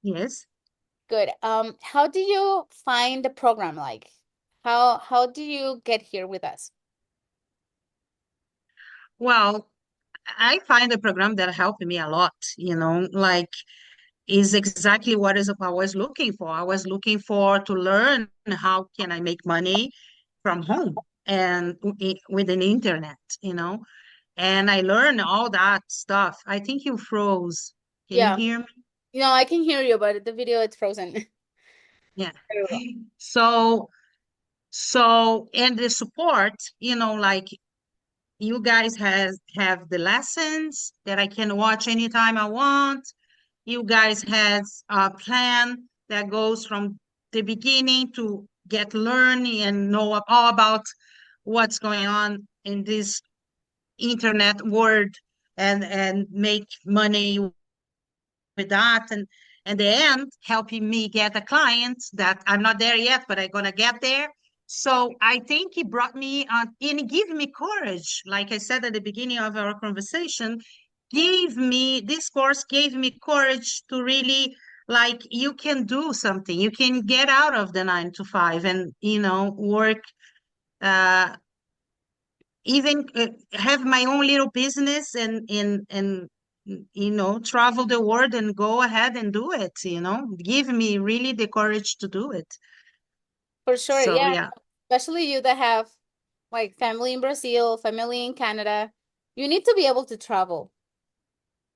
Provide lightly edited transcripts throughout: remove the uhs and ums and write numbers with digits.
Yes. Good. How do you find the program like? How do you get here with us? Well, I find a program that helped me a lot, like is exactly what is I was looking for. I was looking for to learn how can I make money from home and with an internet. And I learned all that stuff. I think you froze. Can you Yeah. hear me? I can hear you, but the video it's frozen. Yeah. Very well. So, and the support, like you guys have the lessons that I can watch anytime I want. You guys has a plan that goes from the beginning to get learning and know all about what's going on in this internet world and make money with that and the end helping me get a client that I'm not there yet, but I'm gonna get there. So I think it brought me and it gave me courage. Like I said at the beginning of our conversation, gave me this course gave me courage to really like you can do something. You can get out of the 9 to 5 and work uh even have my own little business and travel the world and go ahead and do it, give me really the courage to do it. For sure. So Yeah. yeah, Especially you that have like family in Brazil, family in Canada. You need to be able to travel.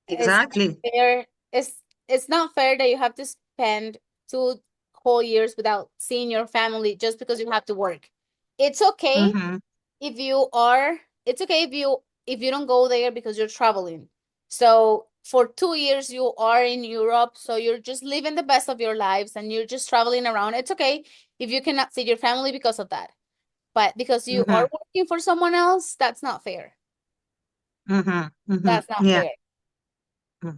It's not exactly. fair. It's not fair that you have to spend 2 whole years without seeing your family just because you have to work. It's okay Mm-hmm. if you are, it's okay if you don't go there because you're traveling. So for 2 years you are in Europe, so you're just living the best of your lives and you're just traveling around. It's okay if you cannot see your family because of that. But because you Mm-hmm. are working for someone else, that's not fair. Mm-hmm. Mm-hmm. That's not Yeah. fair.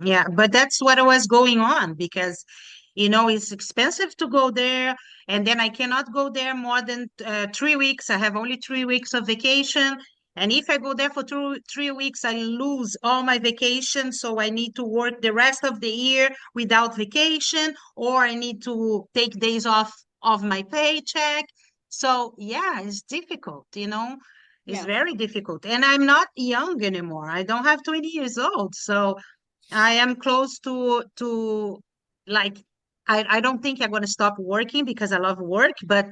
Yeah, but that's what was going on because, it's expensive to go there, and then I cannot go there more than 3 weeks. I have only 3 weeks of vacation, and if I go there for 3 weeks, I lose all my vacation. So I need to work the rest of the year without vacation, or I need to take days off of my paycheck. So yeah, it's difficult. It's Yeah. very difficult, and I'm not young anymore. I don't have 20 years old, so. I am close to like I don't think I'm gonna stop working because I love work, but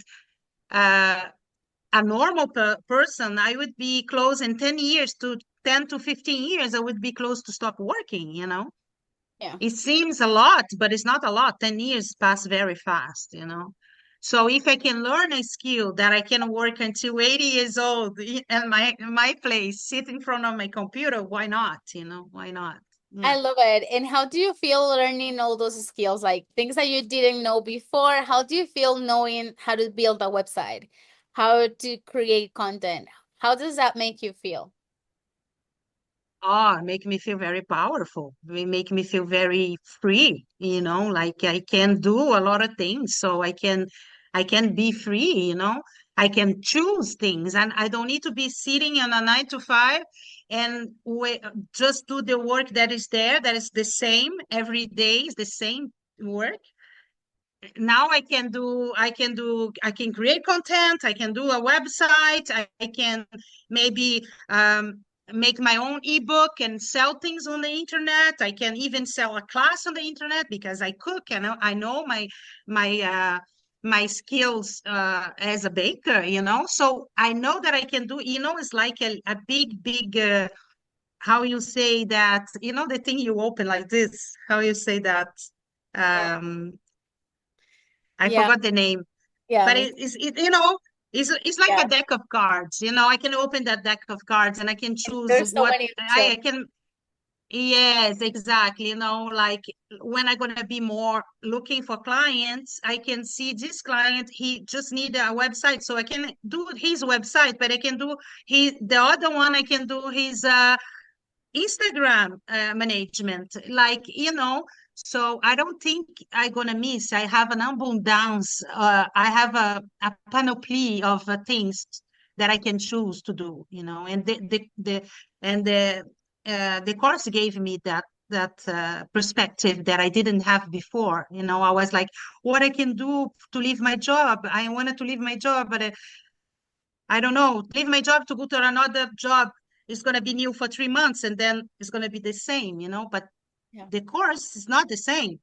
uh, a normal person, I would be close in 10 years to 10 to 15 years, I would be close to stop working. Yeah. It seems a lot, but it's not a lot. 10 years pass very fast. So if I can learn a skill that I can work until 80 years old in my place, sit in front of my computer, why not? Why not? I Yeah. love it. And how do you feel learning all those skills, like things that you didn't know before? How do you feel knowing how to build a website, how to create content? How does that make you feel? Oh, make me feel very powerful. They make me feel very free, like I can do a lot of things. So I can be free. I can choose things and I don't need to be sitting in a 9 to 5 and just do the work that is there, that is the same every day, is the same work. Now I can create content, I can do a website, I can maybe make my own ebook and sell things on the internet. I can even sell a class on the internet because I cook and I know my skills as a baker. So I know that I can do. It's like a big how you say that, the thing you open like this, how you say that. Yeah. um I Yeah. forgot the name, Yeah, but me. it's like Yeah. a deck of cards. I can open that deck of cards and I can And choose there's so what many I options. can. Yes, exactly. Like when I'm gonna be more looking for clients, I can see this client, he just need a website, so I can do his website, but I can do the other one, I can do his Instagram management, so I don't think I'm gonna miss. I have an abundance. I have a panoply of things that I can choose to do. And the course gave me perspective that I didn't have before. I was like, what I can do to leave my job. I wanted to leave my job, but I don't know, leave my job to go to another job. It's going to be new for 3 months and then it's going to be the same, but Yeah. the course is not the same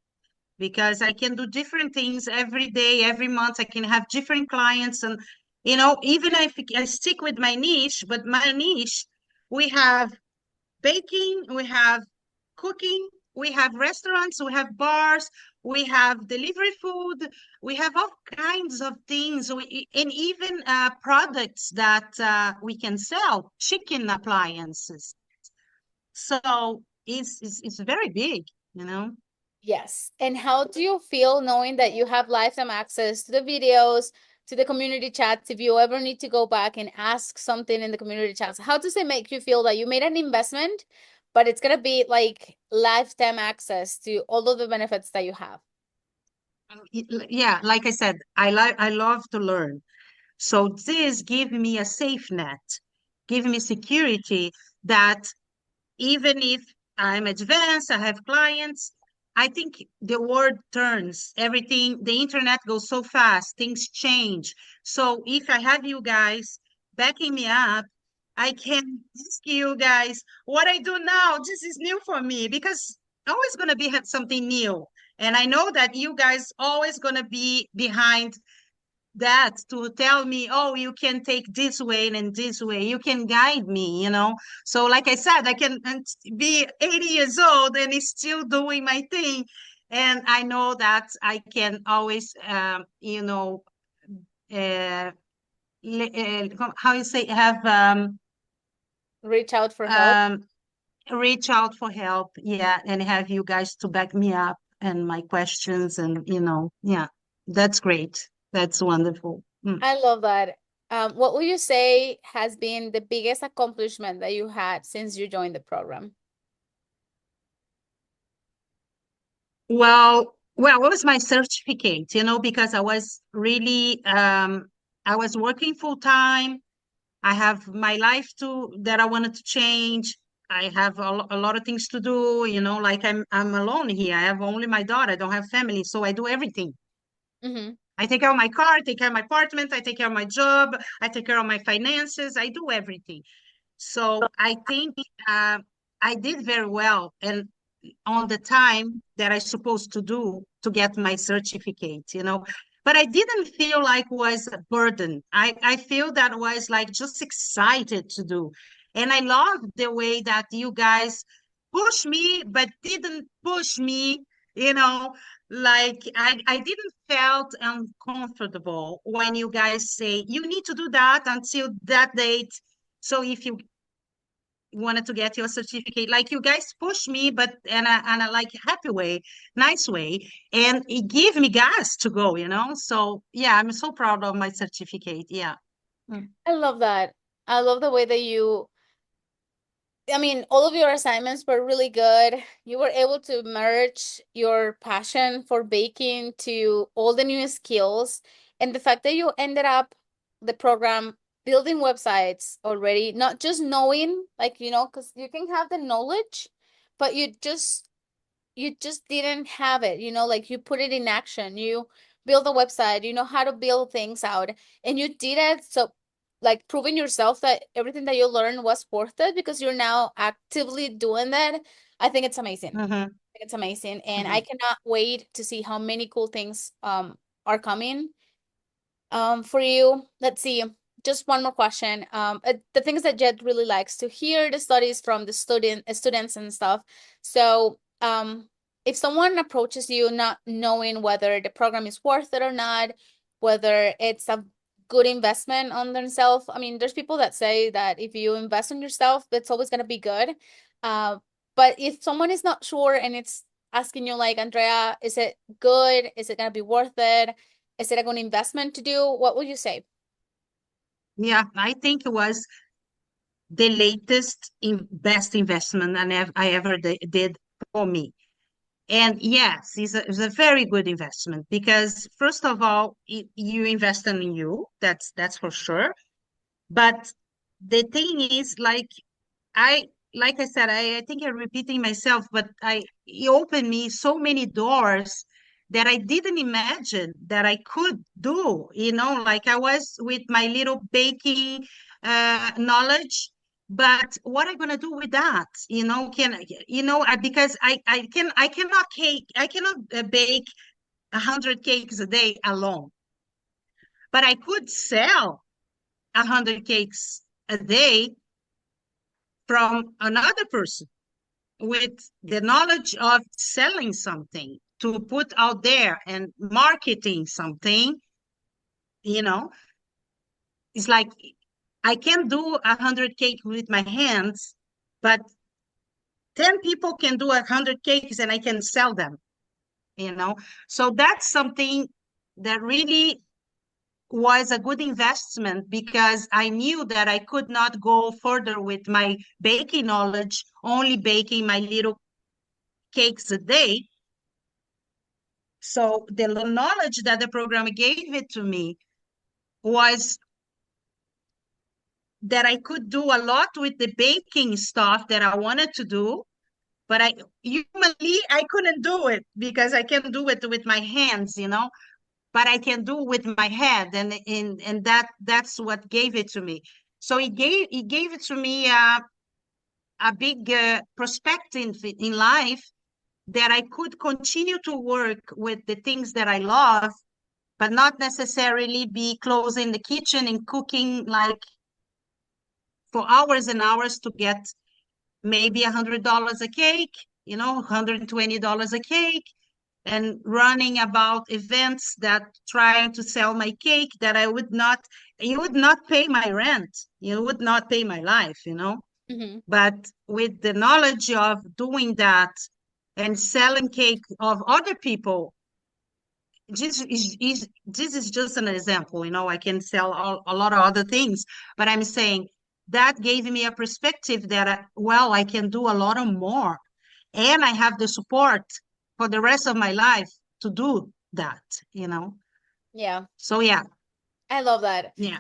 because I can do different things every day, every month. I can have different clients. And, even if I stick with my niche, but my niche, we have baking, we have cooking, we have restaurants, we have bars, we have delivery food, we have all kinds of things, and even products that we can sell, chicken appliances. So it's very big. Yes. And how do you feel knowing that you have lifetime access to the videos, to the community chats, if you ever need to go back and ask something in the community chats? How does it make you feel that you made an investment, but it's gonna be like lifetime access to all of the benefits that you have? Yeah, like I said, I love to learn. So this give me a safe net, give me security that even if I'm advanced, I have clients, I think the world turns, everything, the internet goes so fast, things change. So if I have you guys backing me up, I can ask you guys what I do now. This is new for me because always going to be something new. And I know that you guys always going to be behind that to tell me, oh, you can take this way and this way. You can guide me. So like I said, I can be 80 years old and is still doing my thing. And I know that I can always, uh, how you say, have Reach out for help. um, reach out for help. Yeah. And have you guys to back me up and my questions. And, yeah, that's great. That's wonderful. Mm. I love that. What would you say has been the biggest accomplishment that you had since you joined the program? Well, it was my certificate, because I was really, I was working full time. I have my life that I wanted to change. I have a lot of things to do, like I'm alone here. I have only my daughter. I don't have family, so I do everything. Mm-hmm. I take care of my car, I take care of my apartment, I take care of my job, I take care of my finances. I do everything. So I think I did very well. And on the time that I supposed to do to get my certificate. But I didn't feel like was a burden. I feel that was like just excited to do. And I love the way that you guys push me, but didn't push me, you know, like I didn't felt uncomfortable when you guys say you need to do that until that date. So if you wanted to get your certificate, like you guys push me, but in a like happy way, nice way, and it gave me gas to go. So yeah, I'm so proud of my certificate. Yeah. Mm. I love that. I love the way that I mean, all of your assignments were really good. You were able to merge your passion for baking to all the new skills. And the fact that you ended up the program building websites already, not just knowing, like, because you can have the knowledge, but you just didn't have it, like you put it in action. You build a website, you know how to build things out, and you did it. So like proving yourself that everything that you learned was worth it because you're now actively doing that. I think it's amazing. Mm-hmm. It's amazing. And Mm-hmm. I cannot wait to see how many cool things are coming for you. Let's see. Just one more question. The things that Jed really likes to hear the studies from the students and stuff. So, if someone approaches you not knowing whether the program is worth it or not, whether it's a good investment on themselves. I mean, there's people that say that if you invest in yourself, it's always gonna be good. Uh, but if someone is not sure and it's asking you like, Andrea, is it good? Is it gonna be worth it? Is it a good investment to do? What would you say? Yeah, I think it was the latest best investment I ever did for me. And yes, it's a very good investment because first of all, you invest in you. That's for sure. But the thing is, like, I like I said, I think I'm repeating myself, but it opened me so many doors that I didn't imagine that I could do, like I was with my little baking knowledge, but what am I gonna do with that? Because I cannot bake 100 cakes a day alone, but I could sell 100 cakes a day from another person with the knowledge of selling something to put out there and marketing something, you know, it's like I can do 100 cakes with my hands, but 10 people can do 100 cakes and I can sell them, you know. So that's something that really was a good investment because I knew that I could not go further with my baking knowledge, only baking my little cakes a day. So the knowledge that the program gave it to me was that I could do a lot with the baking stuff that I wanted to do, but humanly I couldn't do it because I can do it with my hands, but I can do with my head, and that's what gave it to me. So it gave it to me a big perspective in life that I could continue to work with the things that I love, but not necessarily be close in the kitchen and cooking like for hours and hours to get maybe $100 a cake, $120 a cake, and running about events that trying to sell my cake that you would not pay my rent, you would not pay my life. Hmm. But with the knowledge of doing that and selling cake of other people, this is just an example. I can sell a lot of other things, but I'm saying that gave me a perspective that, well, I can do a lot of more. And I have the support for the rest of my life to do that. Yeah, So yeah, I love that. yeah,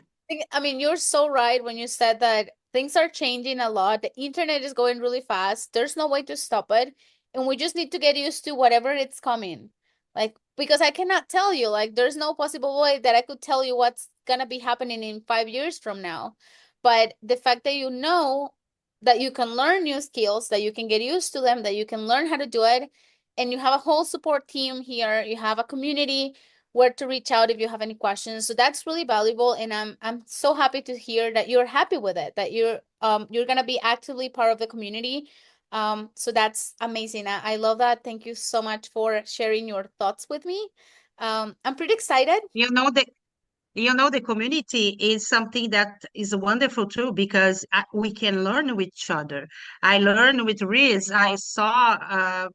I mean, you're so right when you said that things are changing a lot. The internet is going really fast. There's no way to stop it. And we just need to get used to whatever it's coming. Like, because I cannot tell you, like, there's no possible way that I could tell you what's gonna be happening in 5 years from now. But the fact that you know that you can learn new skills, that you can get used to them, that you can learn how to do it, and you have a whole support team here, you have a community where to reach out if you have any questions. So that's really valuable, and I'm so happy to hear that you're happy with it, that you're gonna be actively part of the community. So that's amazing. I love that. Thank you so much for sharing your thoughts with me. I'm pretty excited. the community is something that is wonderful too because we can learn with each other. I learned with Riz. I saw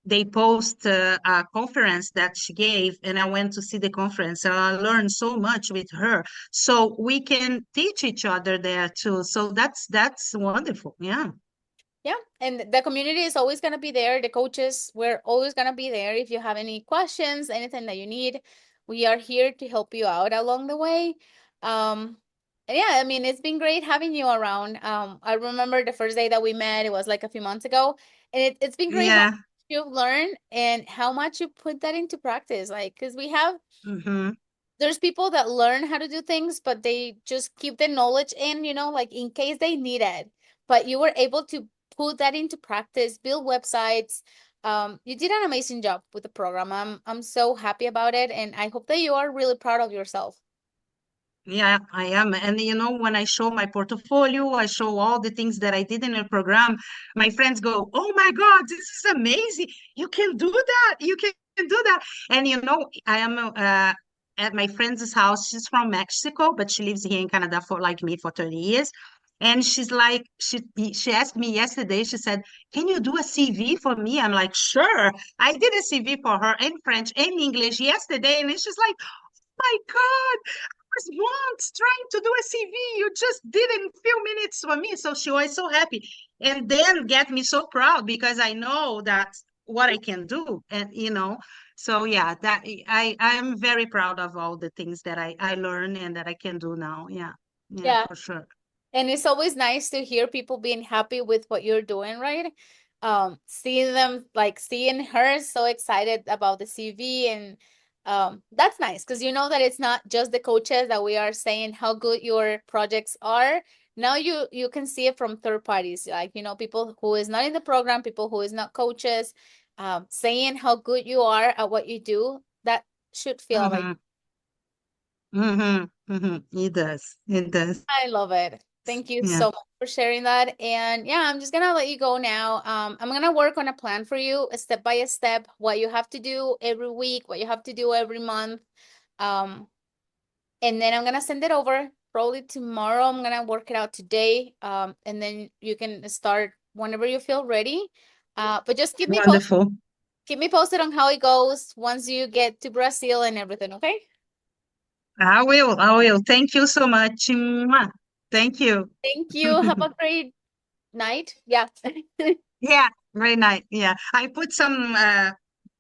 they post a conference that she gave, and I went to see the conference, and I learned so much with her. So we can teach each other there too. So that's wonderful. Yeah. Yeah, and the community is always going to be there. The coaches, we're always going to be there. If you have any questions, anything that you need, we are here to help you out along the way. And yeah, I mean, it's been great having you around. I remember the first day that we met, it was like a few months ago, and it's been great how Yeah. much you've learned and how much you put that into practice. Like, because Hmm. there's people that learn how to do things, but they just keep the knowledge in, like in case they need it. But you were able to put that into practice, build websites. You did an amazing job with the program. I'm so happy about it, and I hope that you are really proud of yourself. Yeah, I am. And when I show my portfolio, I show all the things that I did in the program, my friends go, "Oh my God, this is amazing. You can do that. You can do that." And I am at my friend's house. She's from Mexico, but she lives here in Canada for like me for 30 years. And she's like, she asked me yesterday, she said, "Can you do a CV for me?" I'm like, "Sure." I did a CV for her in French and English yesterday, and she's like, "My God, was once trying to do a CV. You just did in a few minutes for me." So she was so happy. And then get me so proud because I know that's what I can do. And so yeah, that I'm very proud of all the things that I learned and that I can do now. Yeah. Yeah, Yeah, for sure. And it's always nice to hear people being happy with what you're doing, right? Seeing them, like seeing her so excited about the CV, and that's nice because you know that it's not just the coaches that we are saying how good your projects are. Now you can see it from third parties, like people who is not in the program, people who is not coaches, saying how good you are at what you do. That should feel like Mm-hmm. Mm-hmm. Mm-hmm. It does. It does. I love it. Thank you Yeah. so much for sharing that. And yeah, I'm just gonna let you go now. I'm gonna work on a plan for you, a step by step, what you have to do every week, what you have to do every month. Um, and then I'm gonna send it over probably tomorrow. I'm gonna work it out today. And then you can start whenever you feel ready. But just Wonderful. keep me posted on how it goes once you get to Brazil and everything, okay? I will. I will. Thank you so much. Mwah. Thank you. Thank you. Have a great night. Yeah. Yeah, very nice. Yeah. I put some